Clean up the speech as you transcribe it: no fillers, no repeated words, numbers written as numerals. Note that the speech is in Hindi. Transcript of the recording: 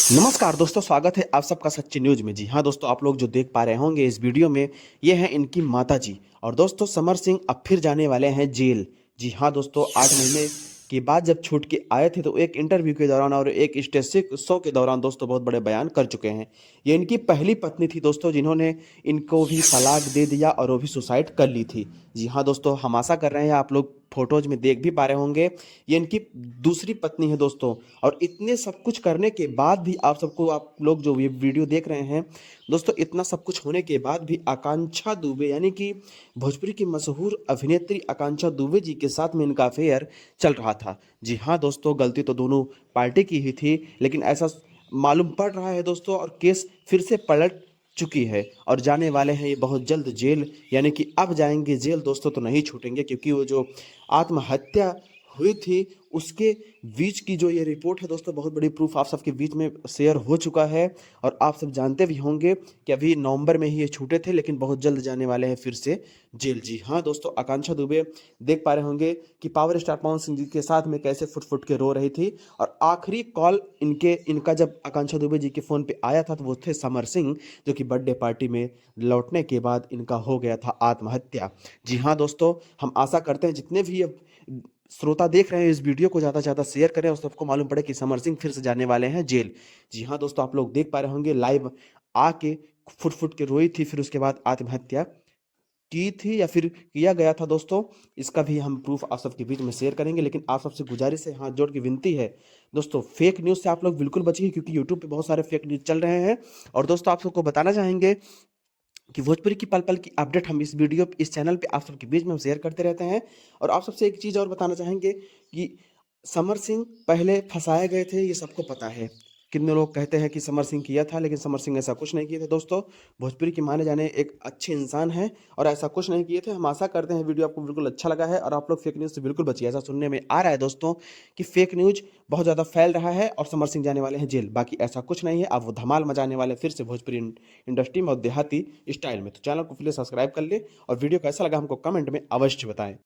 नमस्कार दोस्तों, स्वागत है आप सबका सच्ची न्यूज़ में। जी हाँ दोस्तों, आप लोग जो देख पा रहे होंगे इस वीडियो में, ये हैं इनकी माताजी। और दोस्तों, समर सिंह अब फिर जाने वाले हैं जेल। जी हाँ दोस्तों, 8 महीने के बाद जब छूट के आए थे तो एक इंटरव्यू के दौरान और एक स्टेज शो के दौरान दोस्तों बहुत बड़े बयान कर चुके हैं। ये इनकी पहली पत्नी थी दोस्तों, जिन्होंने इनको भी तलाक दे दिया और वो भी सुसाइड कर ली थी। जी हाँ दोस्तों, हम आशा कर रहे हैं आप लोग फोटोज में देख भी पा रहे होंगे, ये इनकी दूसरी पत्नी है दोस्तों। और इतने सब कुछ करने के बाद भी आप लोग जो ये वीडियो देख रहे हैं दोस्तों, इतना सब कुछ होने के बाद भी आकांक्षा दुबे यानी कि भोजपुरी की मशहूर अभिनेत्री आकांक्षा दुबे जी के साथ में इनका अफेयर चल रहा था। जी हाँ दोस्तों, गलती तो दोनों पार्टी की ही थी, लेकिन ऐसा मालूम पड़ रहा है दोस्तों, और केस फिर से पलट चुकी है और जाने वाले हैं ये बहुत जल्द जेल। यानी कि अब जाएंगे जेल दोस्तों, तो नहीं छूटेंगे, क्योंकि वो जो आत्महत्या हुई थी उसके बीच की जो ये रिपोर्ट है दोस्तों, बहुत बड़ी प्रूफ आप सबके बीच में शेयर हो चुका है। और आप सब जानते भी होंगे कि अभी नवंबर में ही ये छूटे थे, लेकिन बहुत जल्द जाने वाले हैं फिर से जेल। जी हाँ दोस्तों, आकांक्षा दुबे देख पा रहे होंगे कि पावर स्टार पवन सिंह जी के साथ में कैसे फुट फुट के रो रही थी। और आखिरी कॉल इनका जब आकांक्षा दुबे जी के फ़ोन पे आया था तो वो थे समर सिंह, जो कि बर्थडे पार्टी में लौटने के बाद इनका हो गया था आत्महत्या। जी हाँ दोस्तों, हम आशा करते हैं जितने भी अब श्रोता देख रहे हैं इस वीडियो को ज़्यादा से ज़्यादा शेयर करें और सबको मालूम पड़े कि समर सिंह फिर से जाने वाले हैं जेल। जी हाँ दोस्तों, आप लोग देख पा रहे होंगे लाइव आके फुट फुट के रोई थी, फिर उसके बाद आत्महत्या की थी या फिर किया गया था दोस्तों। इसका भी हम प्रूफ आप सबके बीच में शेयर करेंगे, लेकिन आप सबसे गुजारिश है, हाथ जोड़ के विनती है दोस्तों, फेक न्यूज़ से आप लोग बिल्कुल बचिए, क्योंकि यूट्यूब पे बहुत सारे फेक न्यूज़ चल रहे हैं। और दोस्तों, आप सबको बताना चाहेंगे कि भोजपुरी की पल-पल की अपडेट हम इस चैनल पे आप सबके बीच में हम शेयर करते रहते हैं। और आप सबसे एक चीज़ और बताना चाहेंगे कि समर सिंह पहले फँसाए गए थे, ये सबको पता है। कितने लोग कहते हैं कि समर सिंह किया था, लेकिन समर सिंह ऐसा कुछ नहीं किए थे दोस्तों। भोजपुरी के माने जाने एक अच्छे इंसान हैं और ऐसा कुछ नहीं किए थे। हम आशा करते हैं वीडियो आपको बिल्कुल अच्छा लगा है और आप लोग फेक न्यूज़ से बिल्कुल बचिए। ऐसा सुनने में आ रहा है दोस्तों कि फेक न्यूज़ बहुत ज़्यादा फैल रहा है और समर सिंह जाने वाले हैं जेल। बाकी ऐसा कुछ नहीं है, अब वो धमाल मचाने वाले फिर से भोजपुरी इंडस्ट्री में और देहाती स्टाइल में। तो चैनल को प्लीज़ सब्सक्राइब कर ले और वीडियो कैसा लगा हमको कमेंट में अवश्य बताएं।